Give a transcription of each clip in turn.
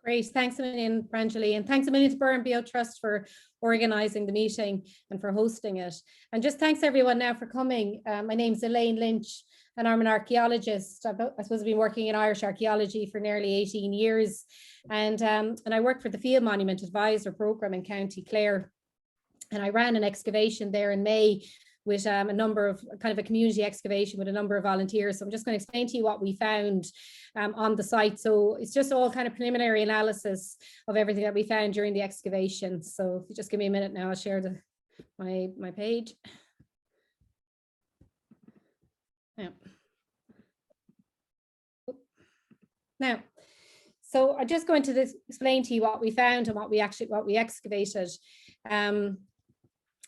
Great. Thanks a million, Branjali, and thanks a million to Burren Bio Trust for organising the meeting and for hosting it. And just thanks everyone now for coming. My name's Elaine Lynch and I'm an archaeologist. I suppose I've been working in Irish archaeology for nearly 18 years. And I work for the Field Monument Advisor Programme in County Clare. And I ran an excavation there in May with a number of kind of a community excavation with a number of volunteers. So I'm just going to explain to you what we found on the site. So it's just all kind of preliminary analysis of everything that we found during the excavation. So if you just give me a minute now, I'll share my page. Now, so I'm just going to explain to you what we found and what we excavated.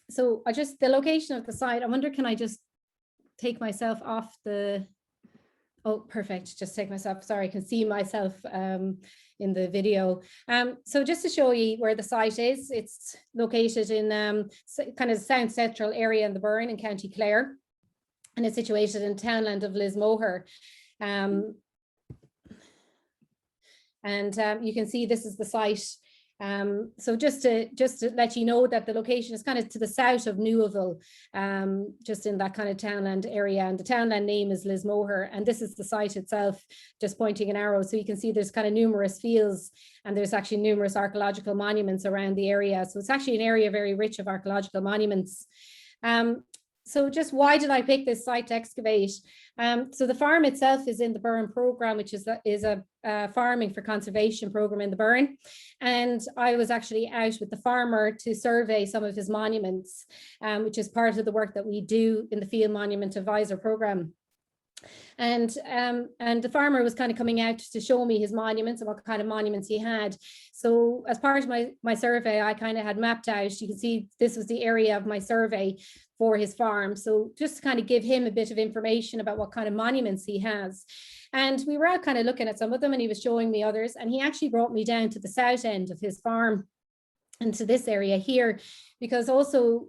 So the location of the site, I wonder, can I just take myself off the, oh, perfect, just take myself, sorry, I can see myself in the video. So just to show you where the site is, it's located in kind of south central area in the Burren in County Clare, and it's situated in townland of Lismoher. And you can see this is the site. So just to let you know that the location is kind of to the south of Newville, just in that kind of townland area, and the townland name is Lismoher, and this is the site itself, just pointing an arrow. So you can see there's kind of numerous fields and there's actually numerous archaeological monuments around the area. So it's actually an area very rich of archaeological monuments. So just why did I pick this site to excavate? So the farm itself is in the Burren Programme, which is a farming for conservation program in the Burren. And I was actually out with the farmer to survey some of his monuments, which is part of the work that we do in the Field Monument Advisor Programme. And the farmer was kind of coming out to show me his monuments and what kind of monuments he had. So as part of my survey, I kind of had mapped out, you can see this was the area of my survey for his farm. So just to kind of give him a bit of information about what kind of monuments he has. And we were out kind of looking at some of them and he was showing me others. And he actually brought me down to the south end of his farm and to this area here, because also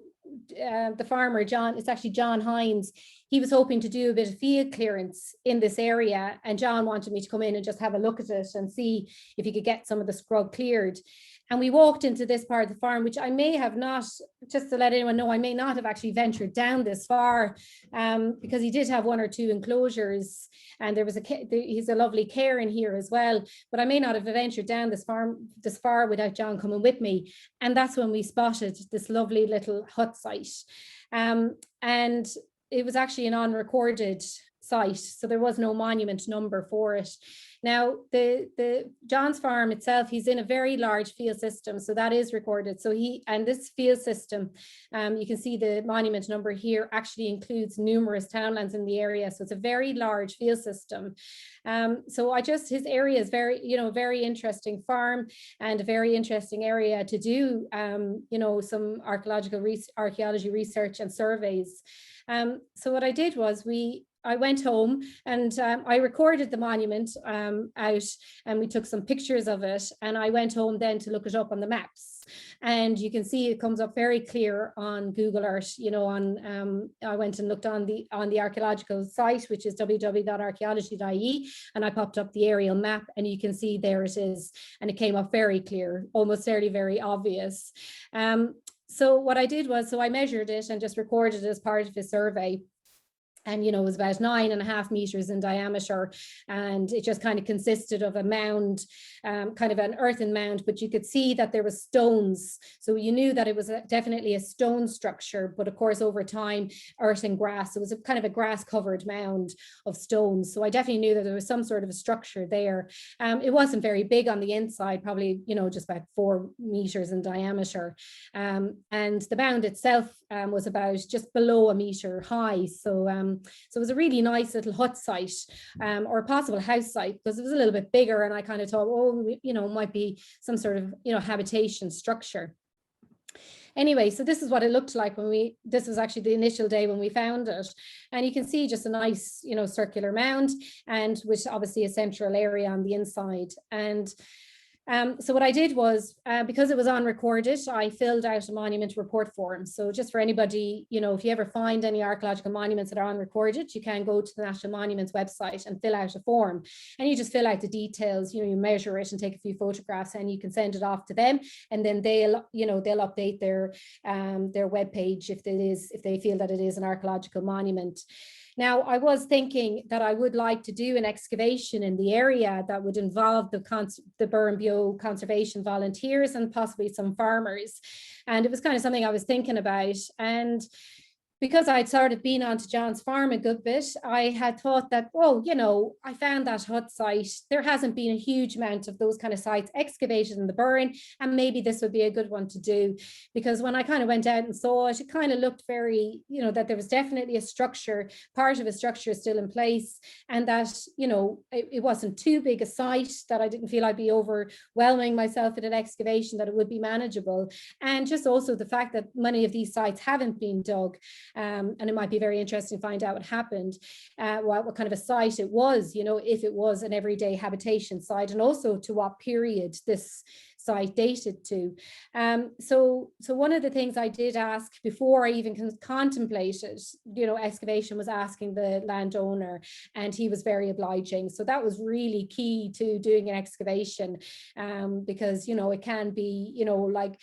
the farmer, John, it's actually John Hines, he was hoping to do a bit of field clearance in this area, and John wanted me to come in and just have a look at it and see if he could get some of the scrub cleared. And we walked into this part of the farm, which I may have not, just to let anyone know, I may not have actually ventured down this far, because he did have one or two enclosures, and he's a lovely cairn here as well, but I may not have ventured down this far without John coming with me. And that's when we spotted this lovely little hut site. And it was actually an unrecorded site, so there was no monument number for it. Now, the John's farm itself, he's in a very large field system, so that is recorded. So this field system, you can see the monument number here actually includes numerous townlands in the area, so it's a very large field system. So his area is very interesting farm and a very interesting area to do, some archaeology research and surveys. So what I did was I went home and I recorded the monument out, and we took some pictures of it, and I went home then to look it up on the maps, and you can see it comes up very clear on Google Earth. I went and looked on the archaeological site, which is www.archaeology.ie, and I popped up the aerial map, and you can see there it is, and it came up very clear, almost very, very obvious. So what I did was, I measured it and just recorded it as part of his survey. And, it was about 9.5 meters in diameter, and it just kind of consisted of a mound, kind of an earthen mound, but you could see that there was stones. So you knew that it was definitely a stone structure, but of course, over time, earth and grass, it was a kind of a grass covered mound of stones. So I definitely knew that there was some sort of a structure there. It wasn't very big on the inside, probably, just about 4 meters in diameter. And the mound itself was about just below a meter high. So it was a really nice little hut site, or a possible house site, because it was a little bit bigger, and I kind of thought, it might be some sort of, habitation structure. Anyway, so this is what it looked like this was actually the initial day when we found it. And you can see just a nice, circular mound, and with obviously a central area on the inside. And So what I did was, because it was unrecorded, I filled out a monument report form. So just for anybody, you know, if you ever find any archaeological monuments that are unrecorded, you can go to the National Monuments website and fill out a form. And you just fill out the details, you know, you measure it and take a few photographs, and you can send it off to them. And then they'll, you know, they'll update their webpage if they feel that it is an archaeological monument. Now, I was thinking that I would like to do an excavation in the area that would involve the Burren Conservation volunteers and possibly some farmers. And it was kind of something I was thinking about. And because I'd sort of been onto John's farm a good bit, I had thought that, oh, you know, I found that hut site. There hasn't been a huge amount of those kind of sites excavated in the Burren, and maybe this would be a good one to do. Because when I kind of went out and saw it, it kind of looked very, you know, that there was definitely a structure, part of a structure still in place, and that, you know, it wasn't too big a site, that I didn't feel I'd be overwhelming myself in an excavation, that it would be manageable. And just also the fact that many of these sites haven't been dug. And it might be very interesting to find out what happened, what kind of a site it was, you know, if it was an everyday habitation site, and also to what period this site dated to. So one of the things I did ask before I even contemplated, you know, excavation, was asking the landowner, and he was very obliging. So that was really key to doing an excavation, because, you know, it can be, you know, like,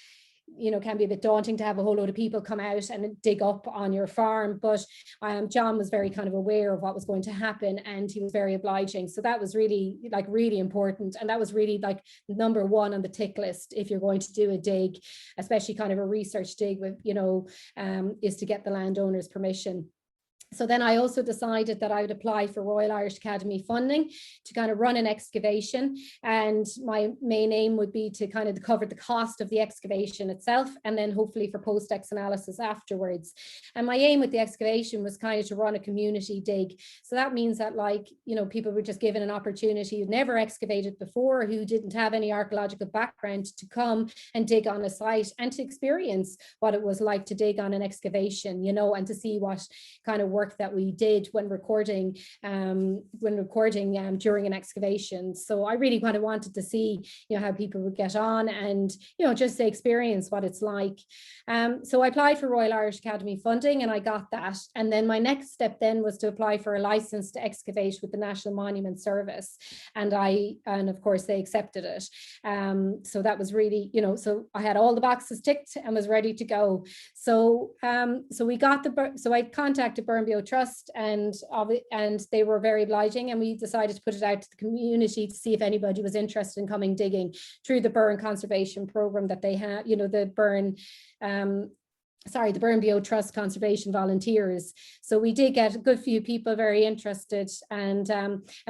you know, can be a bit daunting to have a whole load of people come out and dig up on your farm. But John was very kind of aware of what was going to happen, and he was very obliging. So that was really, like, really important. And that was really like number one on the tick list if you're going to do a dig, especially kind of a research dig with, you know, is to get the landowner's permission. So then I also decided that I would apply for Royal Irish Academy funding to kind of run an excavation. And my main aim would be to kind of cover the cost of the excavation itself, and then hopefully for post-ex analysis afterwards. And my aim with the excavation was kind of to run a community dig. So that means that, like, you know, people were just given an opportunity who'd never excavated before, who didn't have any archaeological background, to come and dig on a site and to experience what it was like to dig on an excavation, you know, and to see what kind of work that we did when recording during an excavation. So I really kind of wanted to see, you know, how people would get on, and, you know, just to experience what it's like. So I applied for Royal Irish Academy funding, and I got that. And then my next step then was to apply for a license to excavate with the National Monument Service, and of course they accepted it. So that was really, you know, so I had all the boxes ticked and was ready to go. So so I contacted Burren Trust, and they were very obliging, and we decided to put it out to the community to see if anybody was interested in coming digging through the Burren Conservation Programme that they have, you know, the Burren BO Trust Conservation Volunteers. So we did get a good few people very interested, and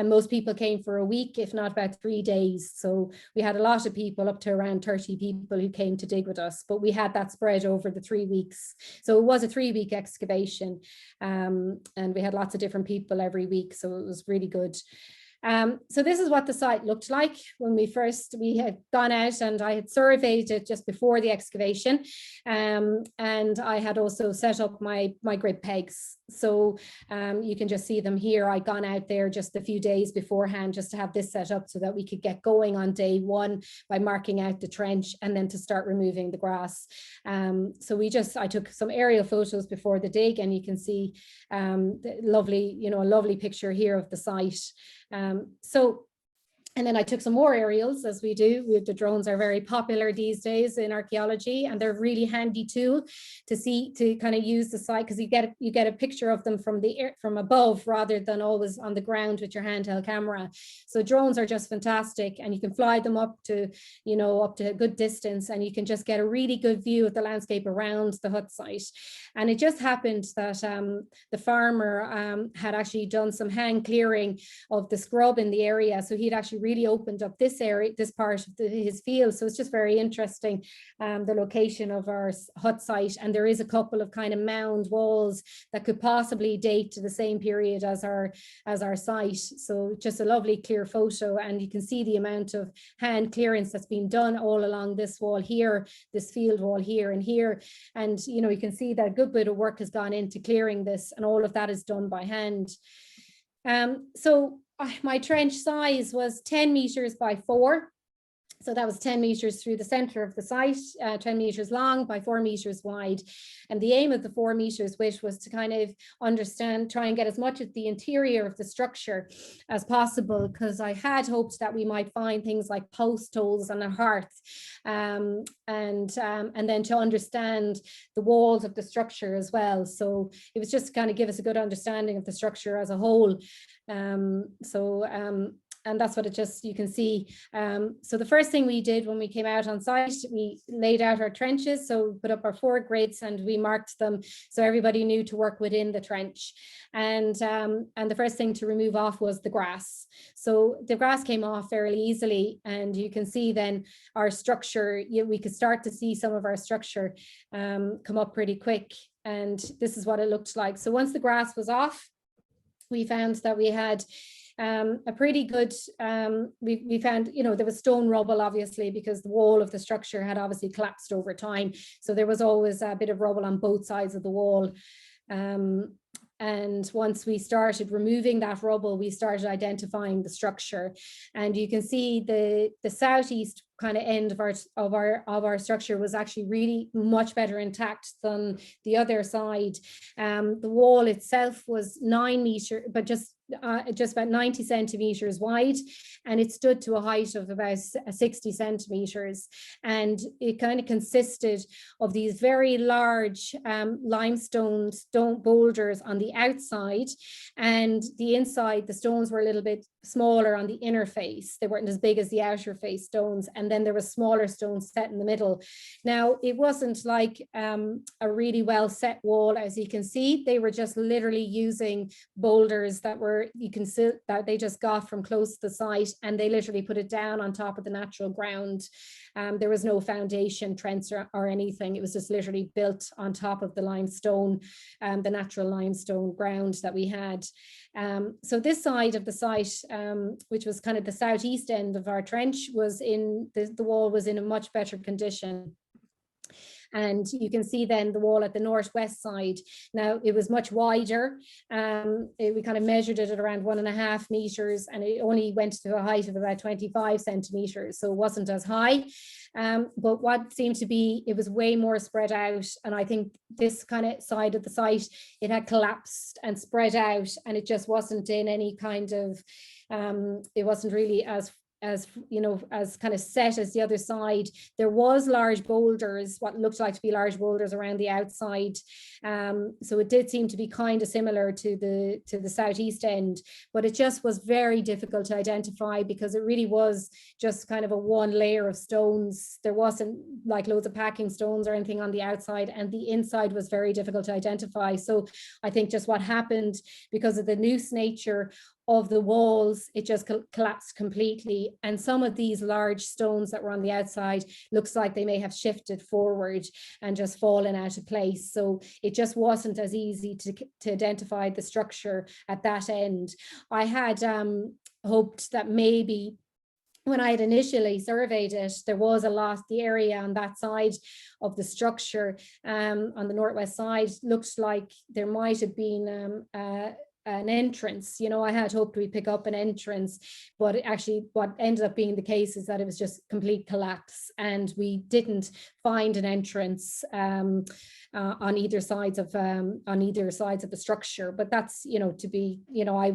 most people came for a week, if not about 3 days. So we had a lot of people, up to around 30 people, who came to dig with us, but we had that spread over the 3 weeks. So it was a 3-week excavation, and we had lots of different people every week. So it was really good. So this is what the site looked like when we had gone out, and I had surveyed it just before the excavation, and I had also set up my grid pegs. So you can just see them here. I'd gone out there just a few days beforehand just to have this set up so that we could get going on day one by marking out the trench, and then to start removing the grass. So I took some aerial photos before the dig, and you can see the lovely, you know, a lovely picture here of the site. And then I took some more aerials, as we do. The drones are very popular these days in archaeology, and they're a really handy tool to kind of use the site, because you get a picture of them from above rather than always on the ground with your handheld camera. So drones are just fantastic, and you can fly them up to a good distance, and you can just get a really good view of the landscape around the hut site. And it just happened that the farmer had actually done some hand clearing of the scrub in the area, so he'd actually really opened up this area, this part of his field. So it's just very interesting, the location of our hut site. And there is a couple of kind of mound walls that could possibly date to the same period as our site. So just a lovely clear photo, and you can see the amount of hand clearance that's been done all along this wall here, this field wall here and here. And, you know, you can see that a good bit of work has gone into clearing this, and all of that is done by hand. So my trench size was 10 meters by 4. So that was 10 meters through the center of the site, 10 meters long by 4 meters wide. And the aim of the 4 meters width was to kind of understand, try and get as much of the interior of the structure as possible, because I had hoped that we might find things like post holes and a hearth, and then to understand the walls of the structure as well. So it was just to kind of give us a good understanding of the structure as a whole. And that's what it just, you can see. So the first thing we did when we came out on site, we laid out our trenches. So we put up our 4 grids and we marked them so everybody knew to work within the trench. And the first thing to remove off was the grass. So the grass came off fairly easily, and you can see then our structure, we could start to see some of our structure come up pretty quick. And this is what it looked like. So once the grass was off, we found that we had a pretty good, we found, you know, there was stone rubble, obviously, because the wall of the structure had obviously collapsed over time. So there was always a bit of rubble on both sides of the wall. And once we started removing that rubble, we started identifying the structure. And you can see the southeast kind of end of our structure was actually really much better intact than the other side. The wall itself was 9 meters, but just about 90 centimeters wide, and it stood to a height of about 60 centimeters. And it kind of consisted of these very large limestone stone boulders on the outside, and the inside, the stones were a little bit smaller on the inner face. They weren't as big as the outer face stones, and then there was smaller stones set in the middle. Now, it wasn't like a really well set wall, as you can see. They were just literally using boulders that were, you can see that they just got from close to the site, and they literally put it down on top of the natural ground. There was no foundation trench or anything. It was just literally built on top of the limestone, the natural limestone ground that we had. So this side of the site, which was kind of the southeast end of our trench, was in, the wall was in a much better condition. And you can see then the wall at the northwest side. Now, it was much wider. We kind of measured it at around 1.5 meters, and it only went to a height of about 25 centimeters. So it wasn't as high. But what seemed to be, it was way more spread out. And I think this kind of side of the site, it had collapsed and spread out, and it just wasn't in any kind of, it wasn't really as you know, as kind of set as the other side. There was large boulders, what looked like to be large boulders around the outside. So it did seem to be kind of similar to the southeast end, but it just was very difficult to identify because it really was just kind of a one layer of stones. There wasn't like loads of packing stones or anything on the outside, and the inside was very difficult to identify. So I think just what happened, because of the loose nature of the walls, it just collapsed completely. And some of these large stones that were on the outside looks like they may have shifted forward and just fallen out of place. So it just wasn't as easy to identify the structure at that end. I had hoped that maybe when I had initially surveyed it, there was a lot, the area on that side of the structure, on the northwest side, looked like there might have been an entrance. You know, I had hoped we'd pick up an entrance, but actually what ended up being the case is that it was just complete collapse, and we didn't find an entrance on either sides of the structure. But that's, you know, to be, you know, I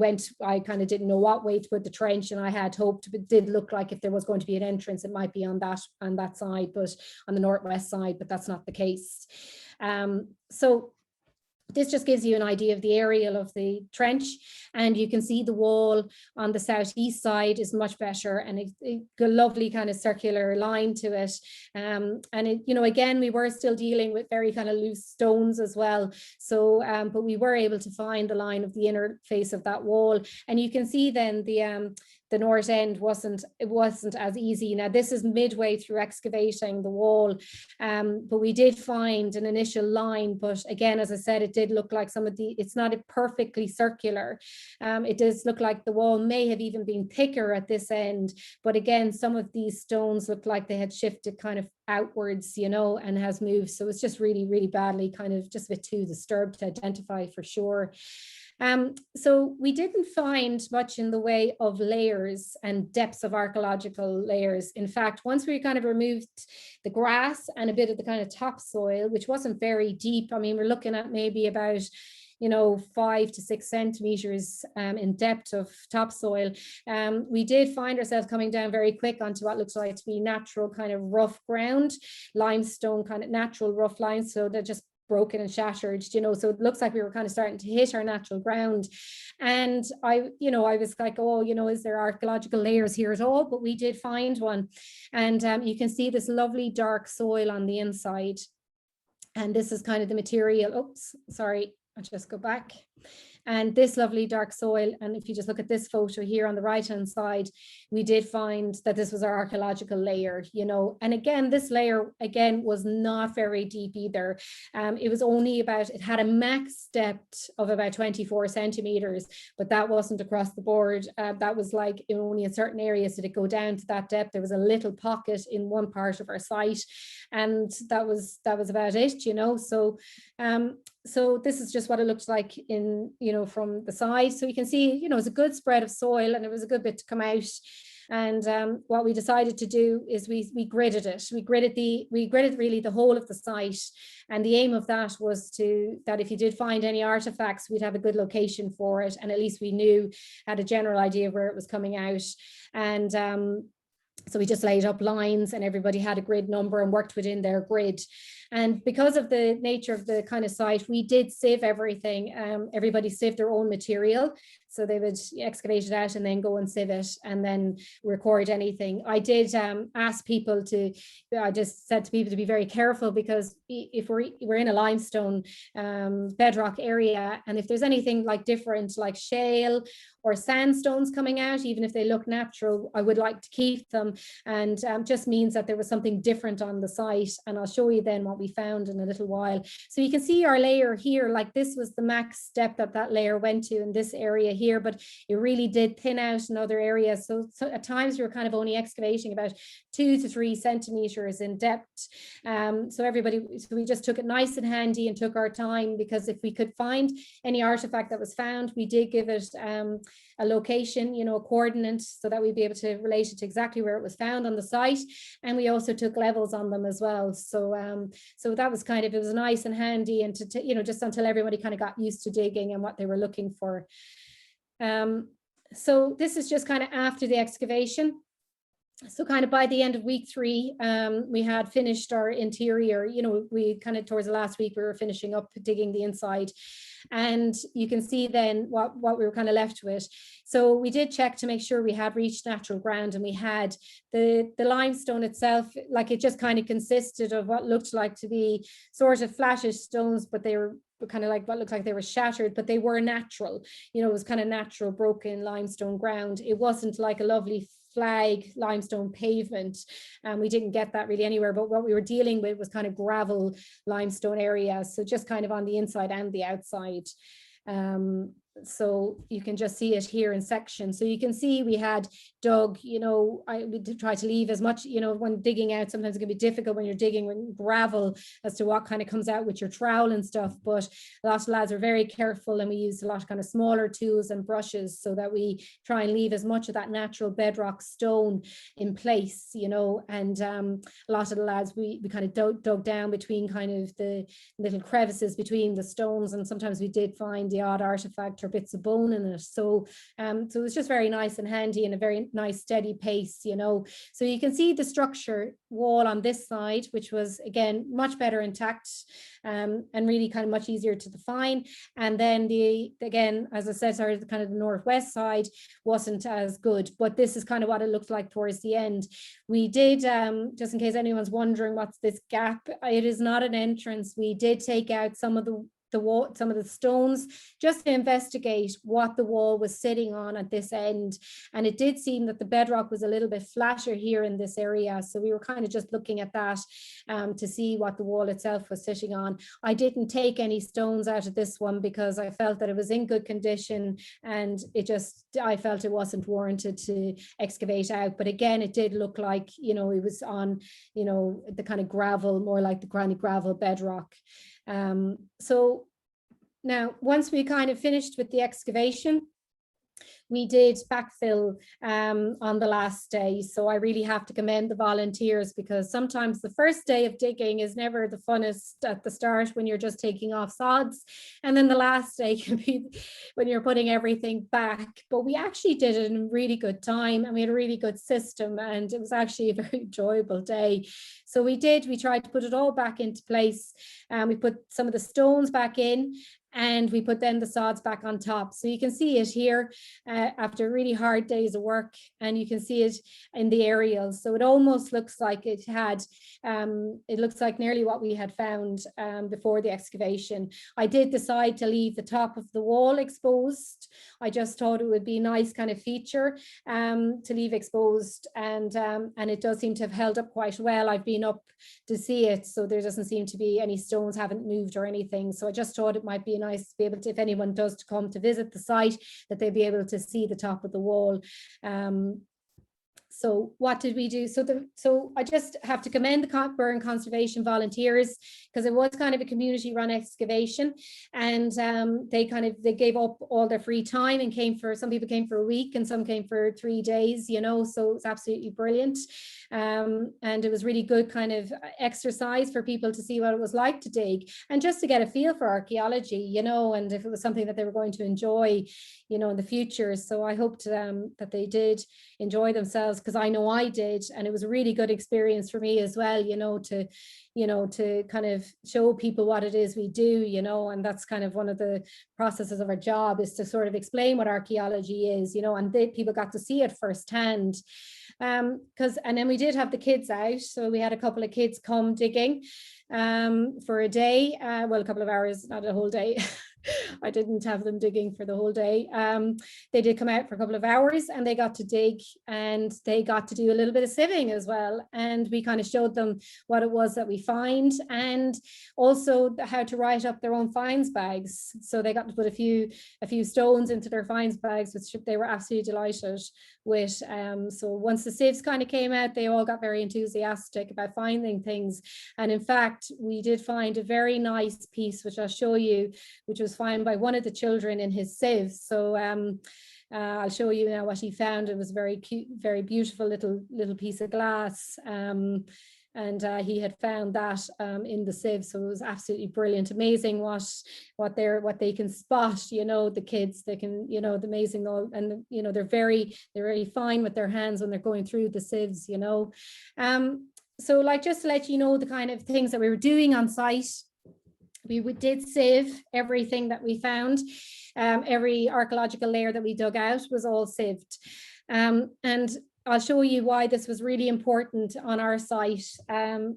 kind of didn't know what way to put the trench, and I had hoped it did look like if there was going to be an entrance, it might be on that side, but on the northwest side, but that's not the case. So this just gives you an idea of the aerial of the trench, and you can see the wall on the southeast side is much better, and a lovely kind of circular line to it. And it, you know, again, we were still dealing with very kind of loose stones as well. So, but we were able to find the line of the inner face of that wall, and you can see then the north end wasn't as easy. Now this is midway through excavating the wall, but we did find an initial line. But again, as I said, it did look like it's not perfectly circular. It does look like the wall may have even been thicker at this end. But again, some of these stones look like they had shifted kind of outwards, you know, and has moved. So it's just really, really badly, kind of just a bit too disturbed to identify for sure. So we didn't find much in the way of layers and depths of archaeological layers. In fact, once we kind of removed the grass and a bit of the kind of topsoil, which wasn't very deep, I mean, we're looking at maybe about 5 to 6 centimeters in depth of topsoil. We did find ourselves coming down very quick onto what looks like to be natural kind of rough ground, limestone kind of natural rough lines. So they're just broken and shattered, so it looks like we were kind of starting to hit our natural ground. And I was like, oh, is there archaeological layers here at all? But we did find one. And you can see this lovely dark soil on the inside. And this is kind of the material. Oops, sorry, I'll just go back. And this lovely dark soil, and if you just look at this photo here on the right hand side, we did find that this was our archaeological layer, and again, this layer again was not very deep either. It was only it had a max depth of about 24 centimeters, but that wasn't across the board. That was like only in certain areas did it go down to that depth. There was a little pocket in one part of our site, and that was about it, so this is just what it looks like in, from the side. So you can see, it's a good spread of soil, and it was a good bit to come out. And what we decided to do is we gridded it. We gridded really the whole of the site. And the aim of that was that if you did find any artifacts, we'd have a good location for it. And at least we had a general idea of where it was coming out. And so we just laid up lines, and everybody had a grid number and worked within their grid. And because of the nature of the kind of site, we did sieve everything. Everybody sieved their own material. So they would excavate it out and then go and sieve it and then record anything. I did ask people I just said to people to be very careful, because if we're in a limestone bedrock area, and if there's anything like different, like shale or sandstones coming out, even if they look natural, I would like to keep them. And just means that there was something different on the site. And I'll show you then what we found in a little while. So you can see our layer here, like this was the max depth that layer went to in this area here, but it really did thin out in other areas. So at times we were kind of only excavating about 2 to 3 centimeters in depth. So we just took it nice and handy and took our time, because if we could find any artifact that was found, we did give it a location, a coordinate, so that we'd be able to relate it to exactly where it was found on the site. And we also took levels on them as well. So that was it was nice and handy, and just until everybody kind of got used to digging and what they were looking for. So this is just kind of after the excavation. So kind of by the end of week 3, we had finished our interior. We kind of towards the last week, we were finishing up digging the inside. And you can see then what we were kind of left with. So we did check to make sure we had reached natural ground, and we had the limestone itself, like it just kind of consisted of what looked like to be sort of flattish stones, but they were kind of like what looked like they were shattered, but they were natural. It was kind of natural broken limestone ground. It wasn't like a lovely flag limestone pavement, and we didn't get that really anywhere. But what we were dealing with was kind of gravel limestone areas, so just kind of on the inside and the outside. So you can just see it here in sections. So you can see we had dug, we did try to leave as much, when digging out, sometimes it can be difficult when you're digging with gravel as to what kind of comes out with your trowel and stuff. But a lot of lads are very careful, and we used a lot of kind of smaller tools and brushes so that we try and leave as much of that natural bedrock stone in place, and a lot of the lads, we kind of dug down between kind of the little crevices between the stones, and sometimes we did find the odd artifact or bits of bone in it. So it was just very nice and handy, and a very nice steady pace, So you can see the structure wall on this side, which was again much better intact, and really kind of much easier to define. And then again, as I said, sorry, the kind of the northwest side wasn't as good, but this is kind of what it looked like towards the end. We did, just in case anyone's wondering what's this gap, it is not an entrance. We did take out some of the wall, some of the stones, just to investigate what the wall was sitting on at this end. And it did seem that the bedrock was a little bit flatter here in this area. So we were kind of just looking at that to see what the wall itself was sitting on. I didn't take any stones out of this one because I felt that it was in good condition, and I felt it wasn't warranted to excavate out. But again, it did look like, it was on, the kind of gravel, more like the granny gravel bedrock. So Now, once we kind of finished with the excavation, we did backfill on the last day. So I really have to commend the volunteers, because sometimes the first day of digging is never the funnest at the start when you're just taking off sods. And then the last day can be when you're putting everything back. But we actually did it in a really good time, and we had a really good system, and it was actually a very enjoyable day. So we tried to put it all back into place, and we put some of the stones back in, and we put then the sods back on top. So you can see it here after really hard days of work, and you can see it in the aerials. So it almost looks like it looks like nearly what we had found before the excavation. I did decide to leave the top of the wall exposed. I just thought it would be a nice kind of feature to leave exposed, and it does seem to have held up quite well. I've been up to see it, so there doesn't seem to be any stones haven't moved or anything. So I just thought it might be nice to be able to, if anyone does to come to visit the site, that they'd be able to see the top of the wall. So what did we do? So I just have to commend the Burren Conservation volunteers, because it was kind of a community run excavation, and they gave up all their free time and some people came for a week and some came for 3 days, you know, so it's absolutely brilliant. And it was really good kind of exercise for people to see what it was like to dig, and just to get a feel for archaeology, you know, and if it was something that they were going to enjoy, you know, in the future. So I hoped that they did enjoy themselves, because I know I did, and it was a really good experience for me as well, you know, to kind of show people what it is we do, you know, and that's kind of one of the processes of our job, is to sort of explain what archaeology is, you know, and people got to see it firsthand. And then we did have the kids out, so we had a couple of kids come digging for a day, well, a couple of hours, not a whole day. I didn't have them digging for the whole day. They did come out for a couple of hours, and they got to dig, and they got to do a little bit of sieving as well. And we kind of showed them what it was that we find, and also how to write up their own finds bags. So they got to put a few stones into their finds bags, which they were absolutely delighted with. So once the sieves kind of came out, they all got very enthusiastic about finding things. And in fact, we did find a very nice piece, which I'll show you, which was found by one of the children in his sieve. So I'll show you now what he found. It was very cute, very beautiful little piece of glass. And he had found that in the sieve, so it was absolutely brilliant. Amazing what they can spot, you know, the kids. They can, you know, the amazing, and you know, they're very fine with their hands when they're going through the sieves, you know. So like, just to let you know the kind of things that we were doing on site, we did sieve everything that we found. Every archaeological layer that we dug out was all sieved. And I'll show you why this was really important on our site,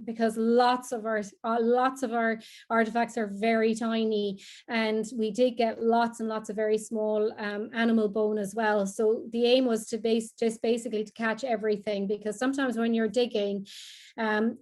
because lots of our artifacts are very tiny, and we did get lots and lots of very small animal bone as well. So the aim was to basically to catch everything, because sometimes when you're digging,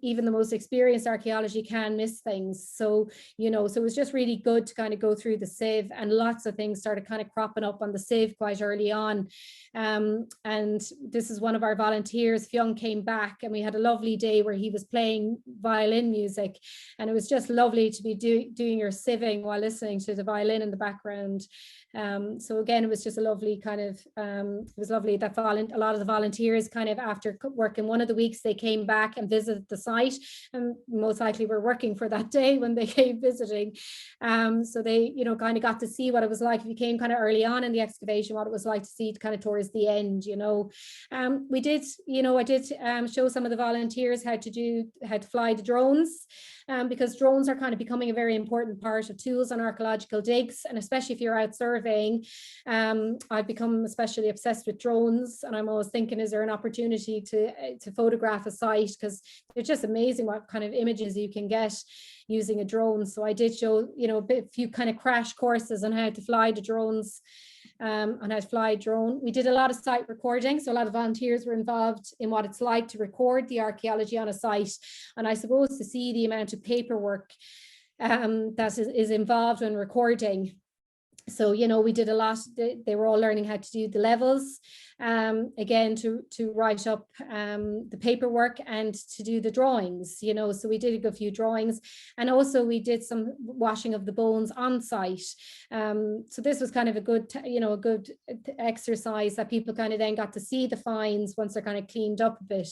even the most experienced archaeology can miss things. So, you know, so it was just really good to kind of go through the sieve, and lots of things started kind of cropping up on the sieve quite early on. And this is one of our volunteers, Fionn, came back, and we had a lovely day where he was playing violin music, and it was just lovely to be doing your sieving while listening to the violin in the background. So again, it was just a lovely kind of, it was lovely that a lot of the volunteers kind of, after working one of the weeks, they came back and visited the site, and most likely were working for that day when they came visiting. So they, you know, kind of got to see what it was like if you came kind of early on in the excavation, what it was like to see kind of towards the end, you know. We did, you know, I did show some of the volunteers how to fly the drones, because drones are kind of becoming a very important part of tools on archaeological digs, and especially if you're out surveying. I've become especially obsessed with drones, and I'm always thinking, is there an opportunity to photograph a site, because it's just amazing what kind of images you can get using a drone. So I did show, you know, a few kind of crash courses on how to fly the drones, on how to fly a drone. We did a lot of site recording, so a lot of volunteers were involved in what it's like to record the archaeology on a site, and I suppose to see the amount of paperwork that is involved when recording. So, you know, we did a lot. They were all learning how to do the levels, again, to write up the paperwork and to do the drawings, you know. So we did a few drawings, and also we did some washing of the bones on site. So this was kind of a good, you know, a good exercise that people kind of then got to see the finds once they're kind of cleaned up a bit,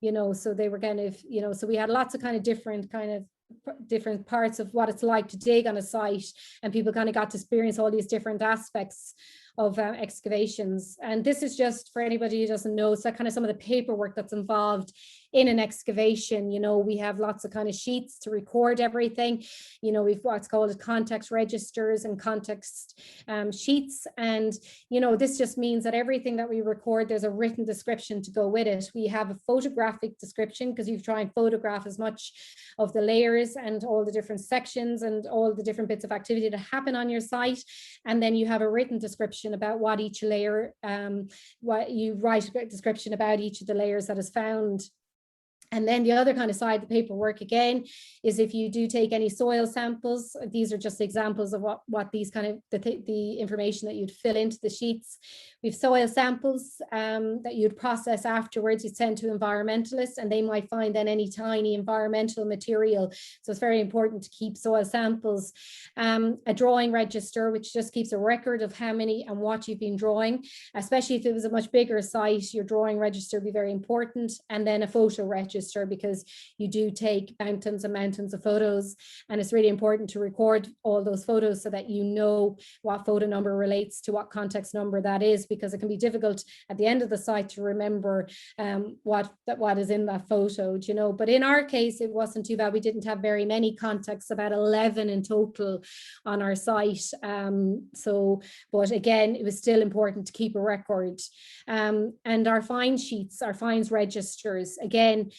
you know. So they were kind of, you know, so we had lots of kind of different parts of what it's like to dig on a site, and people kind of got to experience all these different aspects of excavations. And this is just for anybody who doesn't know, so kind of some of the paperwork that's involved in an excavation. You know, we have lots of kind of sheets to record everything. You know, we've what's called context registers and context sheets. And, you know, this just means that everything that we record, there's a written description to go with it. We have a photographic description because you try and photograph as much of the layers and all the different sections and all the different bits of activity that happen on your site. And then you have a written description about what each layer, what you write a description about each of the layers that is found. And then the other kind of side of the paperwork, again, is if you do take any soil samples, these are just examples of what these kind of the information that you'd fill into the sheets. We've soil samples that you'd process afterwards, you'd send to environmentalists, and they might find then any tiny environmental material. So it's very important to keep soil samples. A drawing register, which just keeps a record of how many and what you've been drawing, especially if it was a much bigger site, your drawing register would be very important. And then a photo register, because you do take mountains and mountains of photos, and it's really important to record all those photos so that you know what photo number relates to what context number that is, because it can be difficult at the end of the site to remember what is in that photo, you know. But in our case, it wasn't too bad. We didn't have very many contexts, about 11 in total on our site. But again, it was still important to keep a record. And our find sheets, our finds registers, again,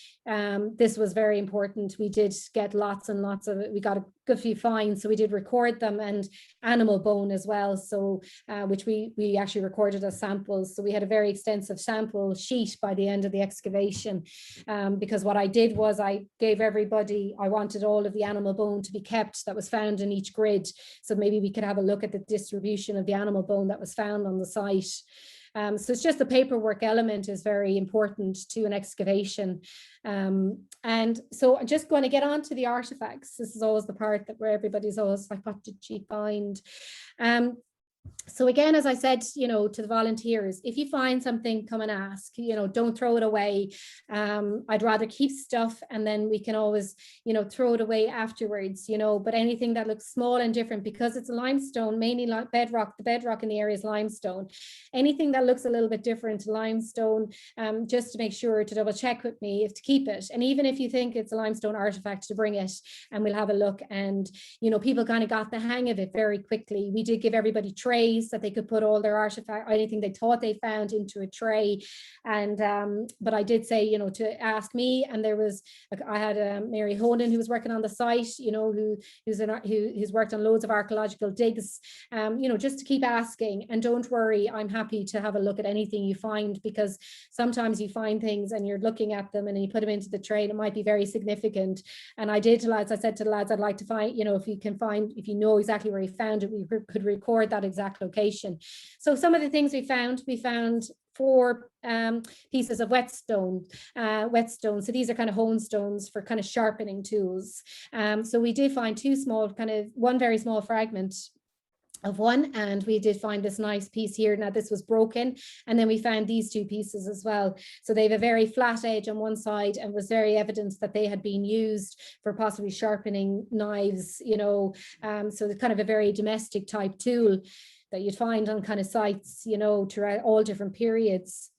this was very important. We did get lots and lots of it. We got a good few finds, so we did record them, and animal bone as well. So which we actually recorded as samples. So we had a very extensive sample sheet by the end of the excavation, because what I did was I gave everybody, I wanted all of the animal bone to be kept that was found in each grid. So maybe we could have a look at the distribution of the animal bone that was found on the site. So it's just the paperwork element is very important to an excavation. And so I'm just going to get on to the artifacts. This is always the part that where everybody's always like, what did she find? So again, as I said, you know, to the volunteers, if you find something, come and ask, you know, don't throw it away. I'd rather keep stuff, and then we can always, you know, throw it away afterwards, you know. But anything that looks small and different, because it's a limestone, mainly like bedrock, the bedrock in the area is limestone. Anything that looks a little bit different to limestone, just to make sure to double check with me if to keep it. And even if you think it's a limestone artifact, to bring it and we'll have a look. And, you know, people kind of got the hang of it very quickly. We did give everybody trays that they could put all their artifact, anything they thought they found, into a tray. And but I did say, you know, to ask me. And there was, I had Mary Honan, who was working on the site, you know, who's worked on loads of archaeological digs, you know, just to keep asking. And don't worry, I'm happy to have a look at anything you find, because sometimes you find things and you're looking at them and you put them into the tray and it might be very significant. And I did to lads, I said to the lads, I'd like to find, you know, if you can find, if you know exactly where you found it, we could record that exact location. So some of the things we found 4 pieces of wet stone. So these are kind of hone stones for kind of sharpening tools. So we did find 2 small, kind of one very small fragment of one, and we did find this nice piece here. Now this was broken, and then we found these 2 pieces as well. So they have a very flat edge on one side, and was very evidence that they had been used for possibly sharpening knives, you know. So it's kind of a very domestic type tool that you'd find on kind of sites, you know, throughout all different periods.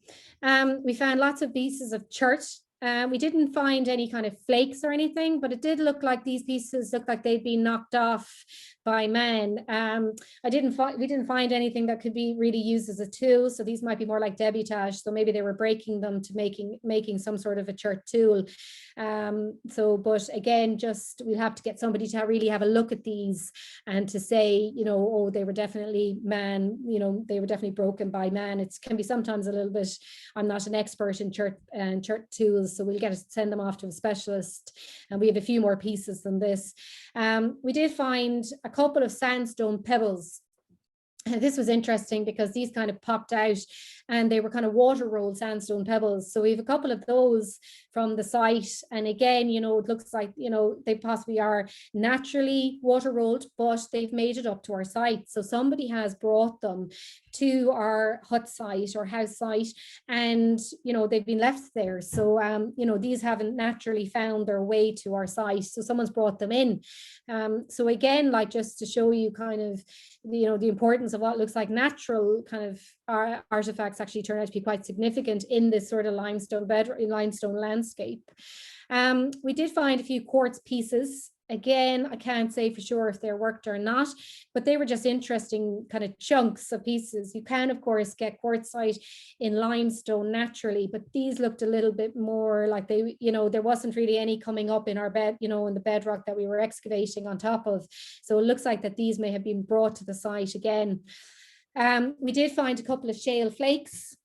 We found lots of pieces of chert. We didn't find any kind of flakes or anything, but it did look like these pieces looked like they'd been knocked off by man. We didn't find anything that could be really used as a tool. So these might be more like debutage. So maybe they were breaking them to making some sort of a chert tool. But again, just we'll have to get somebody to really have a look at these and to say, you know, oh, they were definitely man, you know, they were definitely broken by man. It can be sometimes a little bit, I'm not an expert in chert tools, so we'll get to send them off to a specialist. And we have a few more pieces than this. We did find a couple of sandstone pebbles. This was interesting because these kind of popped out and they were kind of water rolled sandstone pebbles. So we have a couple of those from the site. And again, you know, it looks like, you know, they possibly are naturally water rolled, but they've made it up to our site. So somebody has brought them to our hut site or house site, and, you know, they've been left there. So, you know, these haven't naturally found their way to our site. So someone's brought them in. So again, like just to show you kind of, you know, the importance of what looks like natural kind of artifacts actually turn out to be quite significant in this sort of limestone landscape. We did find a few quartz pieces. Again, I can't say for sure if they're worked or not, but they were just interesting kind of chunks of pieces. You can, of course, get quartzite in limestone naturally, but these looked a little bit more like they, you know, there wasn't really any coming up in our bed, you know, in the bedrock that we were excavating on top of. So it looks like that these may have been brought to the site again. We did find a couple of shale flakes.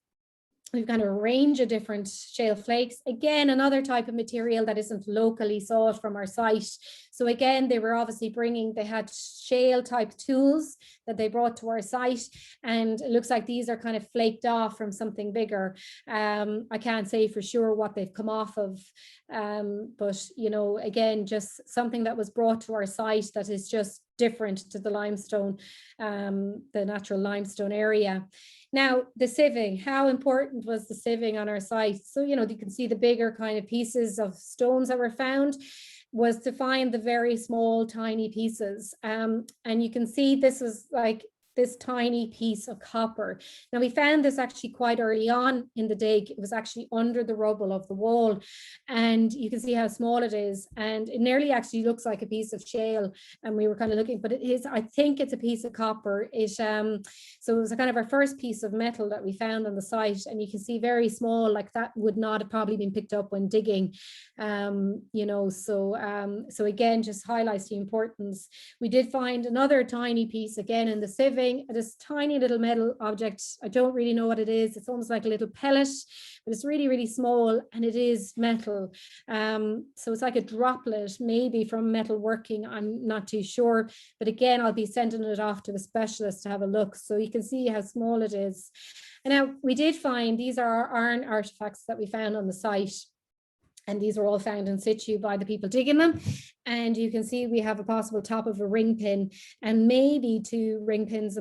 We've got a range of different shale flakes. Again, another type of material that isn't locally sought from our site. So again, they were obviously they had shale type tools that they brought to our site. And it looks like these are kind of flaked off from something bigger. I can't say for sure what they've come off of. But, you know, again, just something that was brought to our site that is just different to the limestone, the natural limestone area. Now, the sieving, how important was the sieving on our site? So, you know, you can see the bigger kind of pieces of stones that were found was to find the very small, tiny pieces. And you can see this was like this tiny piece of copper. Now, we found this actually quite early on in the dig. It was actually under the rubble of the wall, and you can see how small it is, and it nearly actually looks like a piece of shale. And we were kind of looking, but it is, I think it's a piece of copper. So it was a kind of our first piece of metal that we found on the site, and you can see very small, like that would not have probably been picked up when digging. You know, so again, just highlights the importance. We did find another tiny piece again in the sieve. This tiny little metal object. I don't really know what it is. It's almost like a little pellet, but it's really, really small, and it is metal. So it's like a droplet, maybe from metal working. I'm not too sure, but again, I'll be sending it off to a specialist to have a look, so you can see how small it is. And now we did find these are our iron artifacts that we found on the site. And these were all found in situ by the people digging them. And you can see we have a possible top of a ring pin and maybe two ring pins,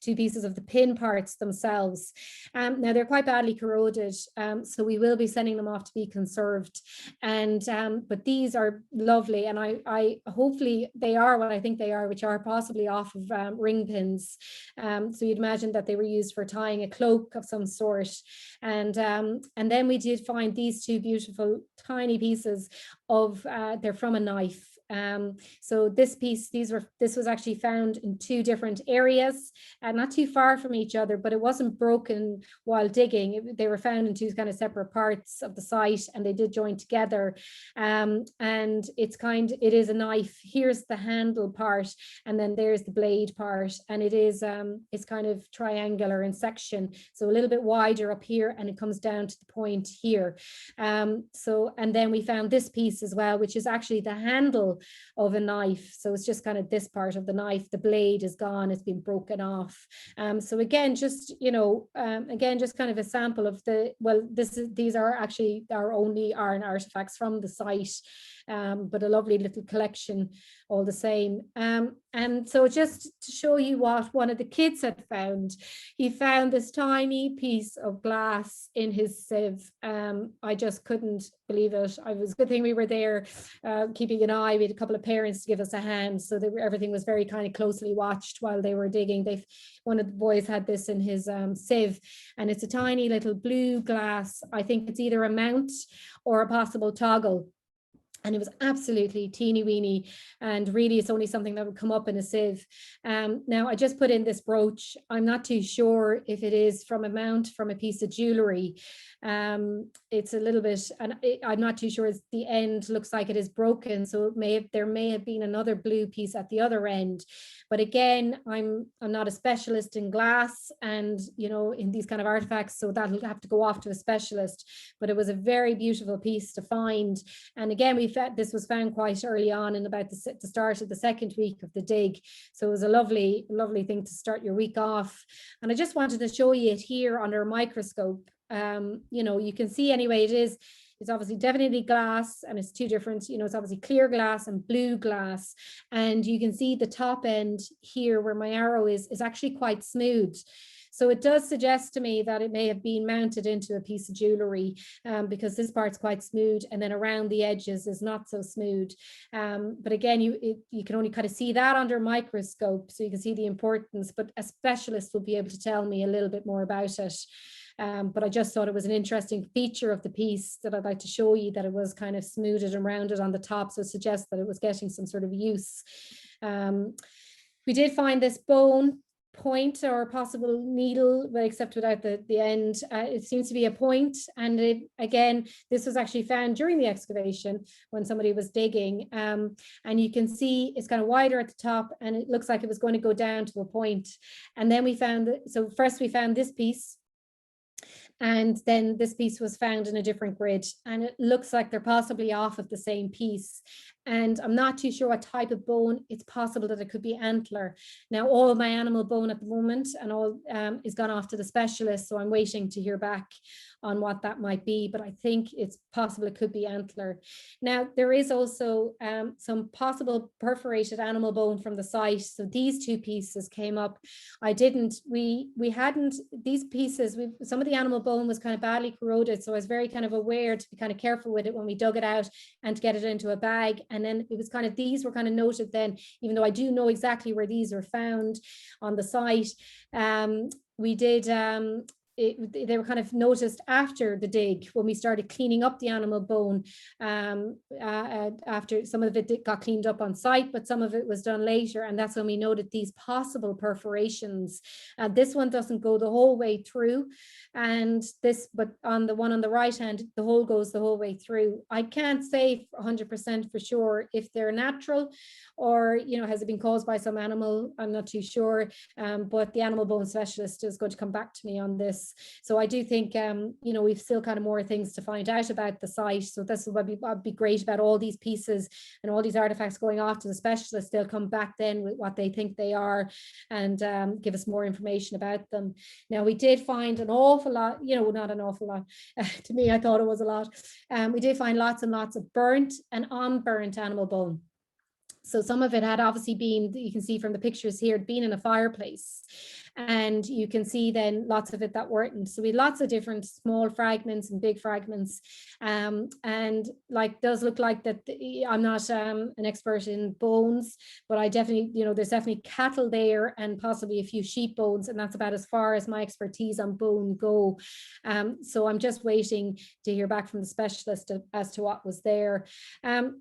two pieces of the pin parts themselves. Now they're quite badly corroded, so we will be sending them off to be conserved. And but these are lovely, and I hopefully they are what I think they are, which are possibly off of ring pins. So you'd imagine that they were used for tying a cloak of some sort. And then we did find these two beautiful tiny pieces of they're from a knife. So this piece, this was actually found in two different areas, not too far from each other, but it wasn't broken while digging. They were found in two kind of separate parts of the site, and they did join together. And it is a knife. Here's the handle part, and then there's the blade part, and it is it's kind of triangular in section, so a little bit wider up here, and it comes down to the point here. And then we found this piece as well, which is actually the handle of a knife. So it's just kind of this part of the knife. The blade is gone, it's been broken off. So again, just, you know, again, just kind of a sample of these are actually our only iron artifacts from the site, but a lovely little collection all the same. And so just to show you what one of the kids had found, he found this tiny piece of glass in his sieve. I just couldn't believe it. It was a good thing we were there keeping an eye. We had a couple of parents to give us a hand, so everything was very kind of closely watched while they were digging. One of the boys had this in his sieve, and it's a tiny little blue glass. I think it's either a mount or a possible toggle. And it was absolutely teeny weeny, and really it's only something that would come up in a sieve. Now I just put in this brooch. I'm not too sure if it is from a mount from a piece of jewelry. It's a little bit, and I'm not too sure. The end looks like it is broken, so there may have been another blue piece at the other end. But again, I'm not a specialist in glass and, you know, in these kind of artifacts, so that'll have to go off to a specialist. But it was a very beautiful piece to find. And again, we this was found quite early on in about the start of the second week of the dig. So it was a lovely, lovely thing to start your week off. And I just wanted to show you it here under a microscope. You know, you can see anyway, it's obviously definitely glass, and it's two different, you know, it's obviously clear glass and blue glass. And you can see the top end here where my arrow is actually quite smooth. So it does suggest to me that it may have been mounted into a piece of jewelry, because this part's quite smooth, and then around the edges is not so smooth. But again, you can only kind of see that under a microscope, so you can see the importance, but a specialist will be able to tell me a little bit more about it. But I just thought it was an interesting feature of the piece that I'd like to show you, that it was kind of smoothed and rounded on the top, so it suggests that it was getting some sort of use. We did find this bone point or possible needle, but except without the end. It seems to be a point, and again, this was actually found during the excavation when somebody was digging, and you can see it's kind of wider at the top, and it looks like it was going to go down to a point. And then we found so first we found this piece, and then this piece was found in a different grid, and it looks like they're possibly off of the same piece. And I'm not too sure what type of bone. It's possible that it could be antler. Now, all of my animal bone at the moment and all is gone off to the specialist, so I'm waiting to hear back on what that might be, but I think it's possible it could be antler. Now, there is also some possible perforated animal bone from the site. So these two pieces came up. We hadn't, these pieces, some of the animal bone was kind of badly corroded, so I was very kind of aware to be kind of careful with it when we dug it out and to get it into a bag. And then it was kind of, these were kind of noted then, even though I do know exactly where these are found on the site. We did, they were kind of noticed after the dig when we started cleaning up the animal bone. After some of it got cleaned up on site, but some of it was done later, and that's when we noted these possible perforations. This one doesn't go the whole way through, and but on the one on the right hand, the hole goes the whole way through. I can't say 100% for sure if they're natural or, you know, has it been caused by some animal. I'm not too sure, but the animal bone specialist is going to come back to me on this. So I do think, you know, we've still kind of more things to find out about the site. So this would be great about all these pieces and all these artifacts going off to the specialist. They'll come back then with what they think they are and give us more information about them. Now, we did find an awful lot, you know, not an awful lot. To me, I thought it was a lot. We did find lots and lots of burnt and unburnt animal bone. So some of it had obviously been, you can see from the pictures here, been in a fireplace. And you can see then lots of it that weren't. So we had lots of different small fragments and big fragments. And like, does look like that, I'm not an expert in bones, but I definitely, you know, there's definitely cattle there and possibly a few sheep bones. And that's about as far as my expertise on bone go. So I'm just waiting to hear back from the specialist as to what was there.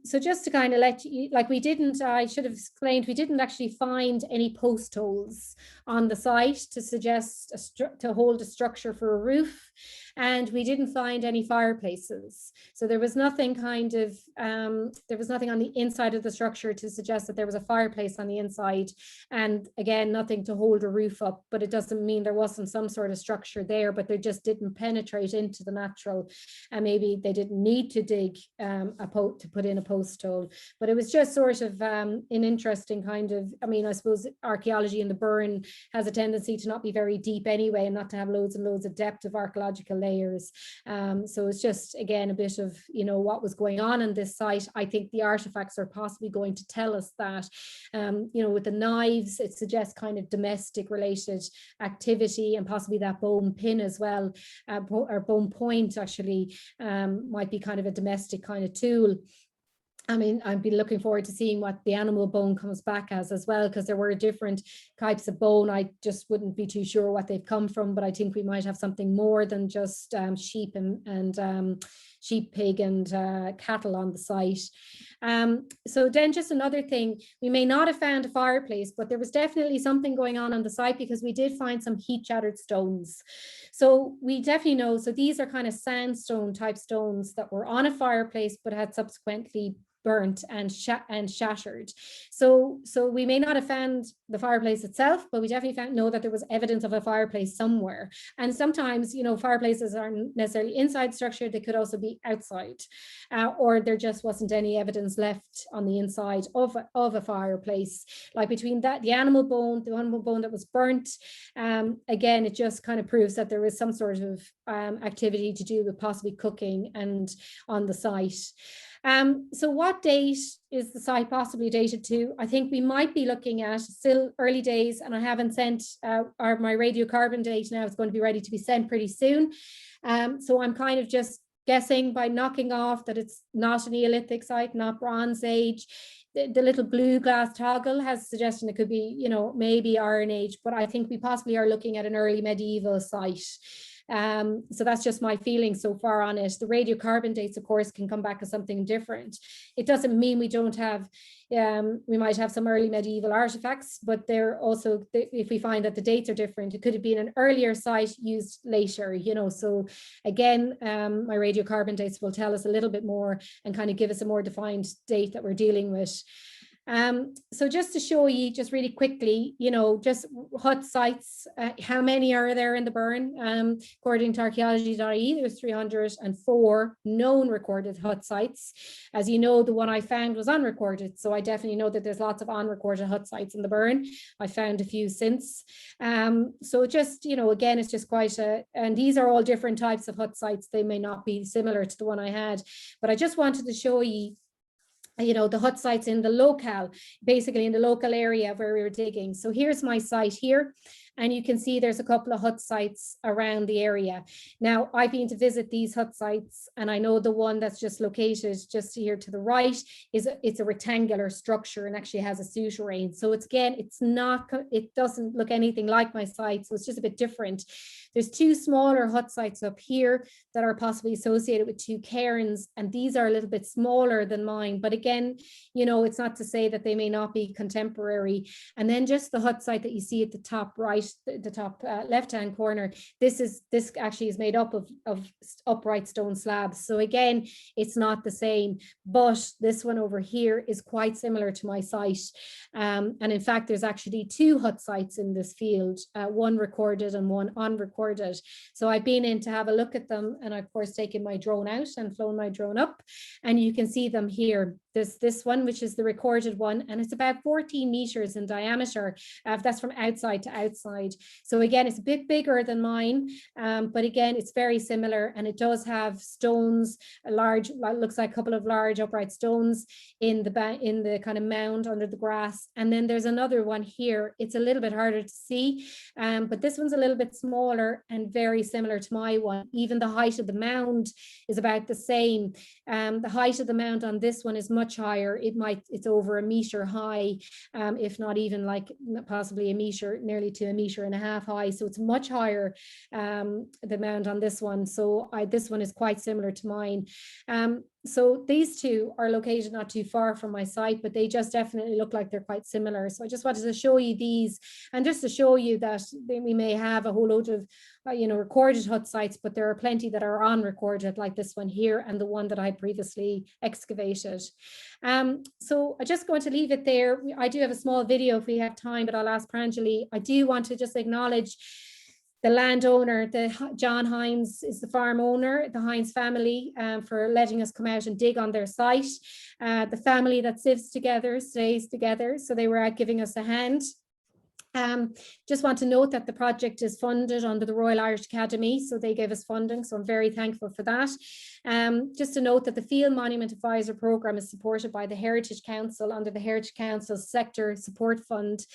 So just to kind of let you, like, I should have explained, we didn't actually find any post holes on the site to suggest to hold a structure for a roof, and we didn't find any fireplaces. So there was nothing kind of there was nothing on the inside of the structure to suggest that there was a fireplace on the inside, and again, nothing to hold a roof up. But it doesn't mean there wasn't some sort of structure there, but they just didn't penetrate into the natural, and maybe they didn't need to dig to put in a post hole. But it was just sort of an interesting kind of, I mean, I suppose archaeology in the Burren has a tendency to not be very deep anyway, and not to have loads and loads of depth of archaeological layers. So it's just, again, a bit of, you know, what was going on in this site. I think the artifacts are possibly going to tell us that, you know, with the knives, it suggests kind of domestic related activity, and possibly that bone pin as well, or bone point actually, might be kind of a domestic kind of tool. I mean, I'd be looking forward to seeing what the animal bone comes back as well, because there were different types of bone. I just wouldn't be too sure what they've come from, but I think we might have something more than just sheep and sheep, pig and cattle on the site. So then just another thing, we may not have found a fireplace, but there was definitely something going on the site, because we did find some heat shattered stones. So we definitely know, so these are kind of sandstone type stones that were on a fireplace, but had subsequently burnt and shattered. So we may not have found the fireplace itself, but we definitely know that there was evidence of a fireplace somewhere. And sometimes, you know, fireplaces aren't necessarily inside structure, they could also be outside, or there just wasn't any evidence left on the inside of a fireplace. Like between that, the animal bone that was burnt, again, it just kind of proves that there was some sort of activity to do with possibly cooking and on the site. So what date is the site possibly dated to? I think we might be looking at still early days, and I haven't sent my radiocarbon date now. It's going to be ready to be sent pretty soon. So I'm kind of just guessing by knocking off that it's not a Neolithic site, not Bronze Age. The little blue glass toggle has suggestion it could be, you know, maybe Iron Age, but I think we possibly are looking at an early medieval site. So that's just my feeling so far on it. The radiocarbon dates, of course, can come back as something different. It doesn't mean we don't have, we might have some early medieval artifacts, but they're also, if we find that the dates are different, it could have been an earlier site used later, you know. So again, my radiocarbon dates will tell us a little bit more and kind of give us a more defined date that we're dealing with. So just to show you just really quickly, you know, just hut sites, how many are there in the Burren? According to archaeology.ie, there's 304 known recorded hut sites. As you know, the one I found was unrecorded. So I definitely know that there's lots of unrecorded hut sites in the Burren. I found a few since. So just, you know, again, it's just quite and these are all different types of hut sites. They may not be similar to the one I had, but I just wanted to show you, you know, the hut sites in the locale, basically in the local area where we were digging. So here's my site here, and you can see there's a couple of hut sites around the area. Now, I've been to visit these hut sites, and I know the one that's just located just here to the right it's a rectangular structure and actually has a souterrain. So it's, again, it doesn't look anything like my site, so it's just a bit different. There's two smaller hut sites up here that are possibly associated with two cairns, and these are a little bit smaller than mine. But again, you know, it's not to say that they may not be contemporary. And then just the hut site that you see at the top right, the top left-hand corner, this actually is made up of upright stone slabs. So again, it's not the same, but this one over here is quite similar to my site. And in fact, there's actually two hut sites in this field, one recorded and one unrecorded. So I've been in to have a look at them, and I've of course taken my drone out and flown my drone up, and you can see them here. There's this one, which is the recorded one, and it's about 14 meters in diameter. That's from outside to outside. So again, it's a bit bigger than mine, but again, it's very similar, and it does have stones, looks like a couple of large upright stones in the kind of mound under the grass. And then there's another one here. It's a little bit harder to see, but this one's a little bit smaller and very similar to my one. Even the height of the mound is about the same. The height of the mound on this one is much higher. It's over a meter high, if not even like possibly a meter, nearly to a meter and a half high. So it's much higher, the mound on this one. So this one is quite similar to mine. So these two are located not too far from my site, but they just definitely look like they're quite similar. So I just wanted to show you these, and just to show you that we may have a whole load of you know, recorded hut sites, but there are plenty that are unrecorded, like this one here and the one that I previously excavated. So I just going to leave it there. I do have a small video if we have time, but I'll ask Pranjali. I do want to just acknowledge the landowner, John Hines is the farm owner, the Hines family, for letting us come out and dig on their site. The family that stays together, so they were out giving us a hand. Just want to note that the project is funded under the Royal Irish Academy, so they gave us funding, so I'm very thankful for that. Just to note that the Field Monument Advisor Programme is supported by the Heritage Council under the Heritage Council Sector Support Fund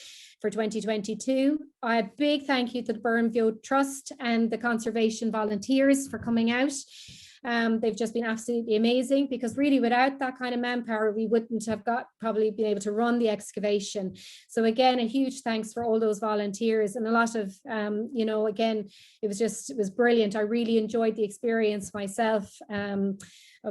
for 2022. A big thank you to the Burren Trust and the conservation volunteers for coming out. They've just been absolutely amazing, because really without that kind of manpower, we wouldn't have probably been able to run the excavation. So again, a huge thanks for all those volunteers, and a lot of, you know, again, it was brilliant. I really enjoyed the experience myself.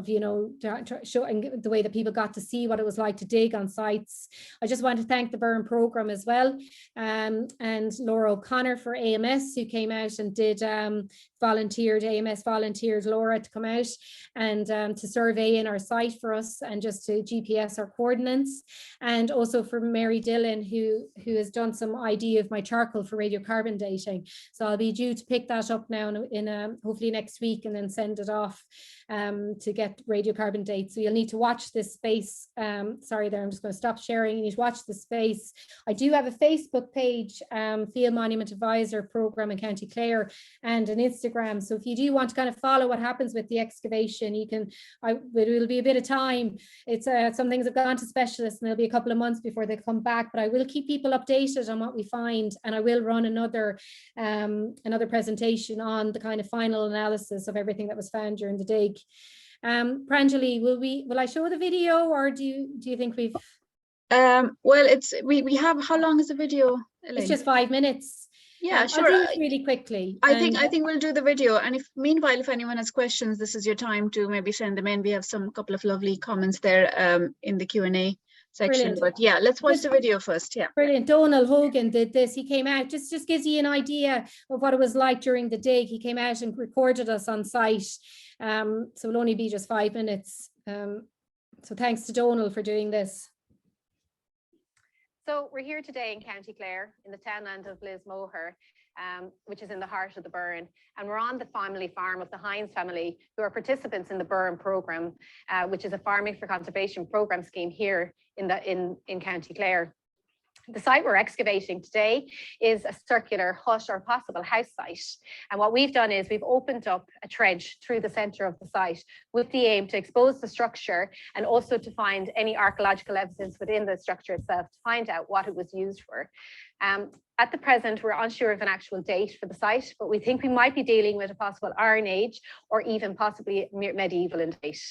showing the way that people got to see what it was like to dig on sites. I just want to thank the Burren Programme as well, and Laura O'Connor for AMS, who came out and did AMS volunteered Laura to come out and to survey in our site for us and just to GPS our coordinates, and also for Mary Dillon, who has done some ID of my charcoal for radiocarbon dating. So I'll be due to pick that up now in hopefully next week, and then send it off to get radiocarbon dates. So you'll need to watch this space. Sorry there, I'm just going to stop sharing. You need to watch the space. I do have a Facebook page, Field Monument Advisor Programme in County Clare, and an Instagram. So if you do want to kind of follow what happens with the excavation, you can. It will be a bit of time. It's some things have gone to specialists, and there'll be a couple of months before they come back. But I will keep people updated on what we find, and I will run another presentation on the kind of final analysis of everything that was found during the dig. Pranjali, will I show the video, or do you think we've? Well, we have. How long is the video, Elaine? It's just 5 minutes. Yeah, sure. I'll do it really quickly. I think we'll do the video, and meanwhile, if anyone has questions, this is your time to maybe send them in. We have a couple of lovely comments there in the Q&A section. Brilliant. But yeah, let's watch the video first. Yeah. Brilliant. Donal Hogan did this. He came out, just gives you an idea of what it was like during the dig. He came out and recorded us on site. So it'll only be just 5 minutes. So thanks to Donal for doing this. So we're here today in County Clare, in the townland of Lismoher, which is in the heart of the Burren. And we're on the family farm of the Hines family, who are participants in the Burren Programme, which is a farming for conservation programme scheme here in County Clare. The site we're excavating today is a circular hut or possible house site. And what we've done is we've opened up a trench through the centre of the site with the aim to expose the structure and also to find any archaeological evidence within the structure itself to find out what it was used for. At the present, we're unsure of an actual date for the site, but we think we might be dealing with a possible Iron Age or even possibly medieval in date.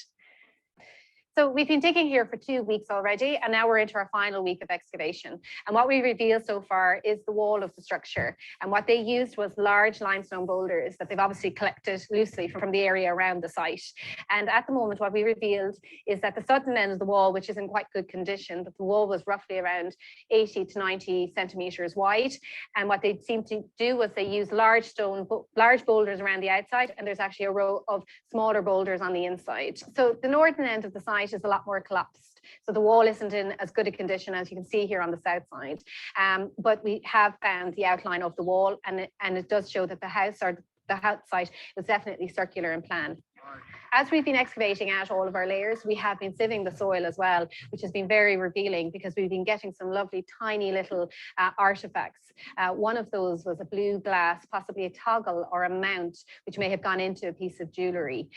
So we've been digging here for 2 weeks already, and now we're into our final week of excavation. And what we revealed so far is the wall of the structure. And what they used was large limestone boulders that they've obviously collected loosely from the area around the site. And at the moment, what we revealed is that the southern end of the wall, which is in quite good condition, but the wall was roughly around 80 to 90 centimeters wide. And what they seemed to do was they used large boulders around the outside, and there's actually a row of smaller boulders on the inside. So the northern end of the site is a lot more collapsed. So the wall isn't in as good a condition as you can see here on the south side. But we have found the outline of the wall, and it does show that the house site was definitely circular in plan. As we've been excavating out all of our layers, we have been sieving the soil as well, which has been very revealing because we've been getting some lovely tiny little artifacts. One of those was a blue glass, possibly a toggle or a mount, which may have gone into a piece of jewellery.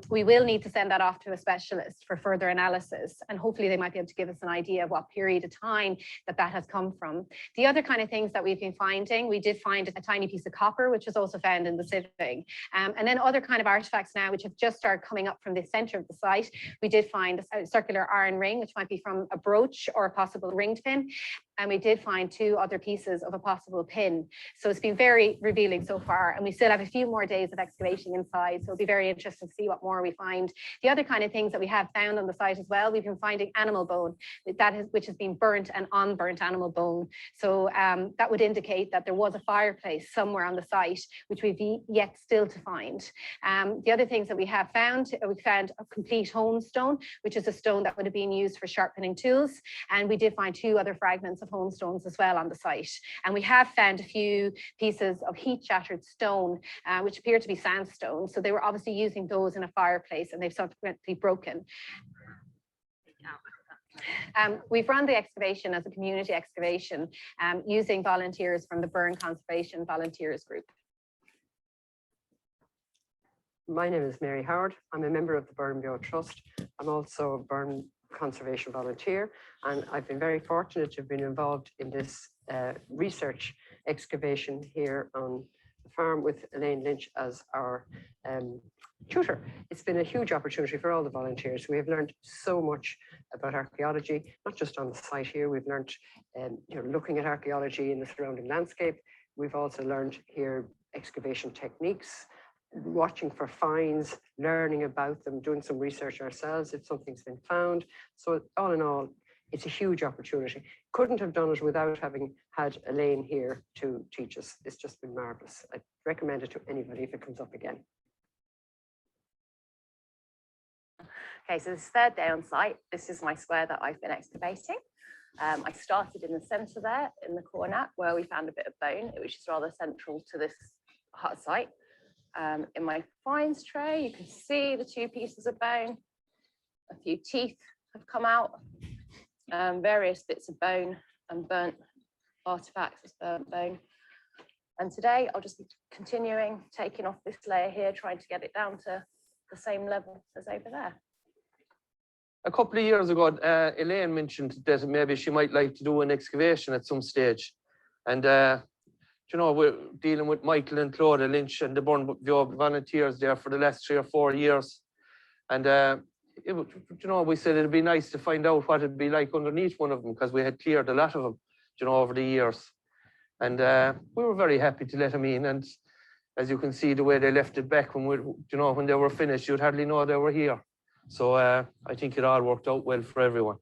We will need to send that off to a specialist for further analysis, and hopefully they might be able to give us an idea of what period of time that has come from. The other kind of things that we've been finding, we did find a tiny piece of copper, which was also found in the sieving. And then other kind of artifacts now, which have just started coming up from the centre of the site. We did find a circular iron ring, which might be from a brooch or a possible ringed pin. And we did find 2 other pieces of a possible pin. So it's been very revealing so far. And we still have a few more days of excavation inside. So it'll be very interesting to see what more we find. The other kind of things that we have found on the site as well, we've been finding animal bone, which has been burnt and unburnt animal bone. So that would indicate that there was a fireplace somewhere on the site, which we've yet still to find. The other things that we found a complete hone stone, which is a stone that would have been used for sharpening tools. And we did find 2 other fragments of hone stones as well on the site. And we have found a few pieces of heat shattered stone, which appear to be sandstone. So they were obviously using those in a fireplace, and they've subsequently broken. We've run the excavation as a community excavation using volunteers from the Burren Conservation volunteers group. My name is Mary Howard. I'm a member of the Burren Bureau Trust. I'm also a Burren Conservation volunteer, and I've been very fortunate to have been involved in this research excavation here on the farm with Elaine Lynch as our tutor. It's been a huge opportunity for all the volunteers. We have learned so much about archaeology, not just on the site here. We've learned looking at archaeology in the surrounding landscape. We've also learned here excavation techniques, watching for finds, learning about them, doing some research ourselves if something's been found. So all in all, it's a huge opportunity. Couldn't have done it without having had Elaine here to teach us. It's just been marvelous. I recommend it to anybody if it comes up again. Okay, so this is third day on site. This is my square that I've been excavating. I started in the centre there, in the corner, where we found a bit of bone, which is rather central to this hut site. In my finds tray, you can see the 2 pieces of bone. A few teeth have come out, various bits of bone and burnt artifacts as burnt bone. And today I'll just be continuing, taking off this layer here, trying to get it down to the same level as over there. A couple of years ago, Elaine mentioned that maybe she might like to do an excavation at some stage. And, you know, we're dealing with Michael and Clare, Lynch and the Burren volunteers there for the last 3 or 4 years. And, you know, we said it'd be nice to find out what it'd be like underneath one of them, because we had cleared a lot of them, you know, over the years. And we were very happy to let them in. And as you can see, the way they left it back when when they were finished, you'd hardly know they were here. So I think it all worked out well for everyone.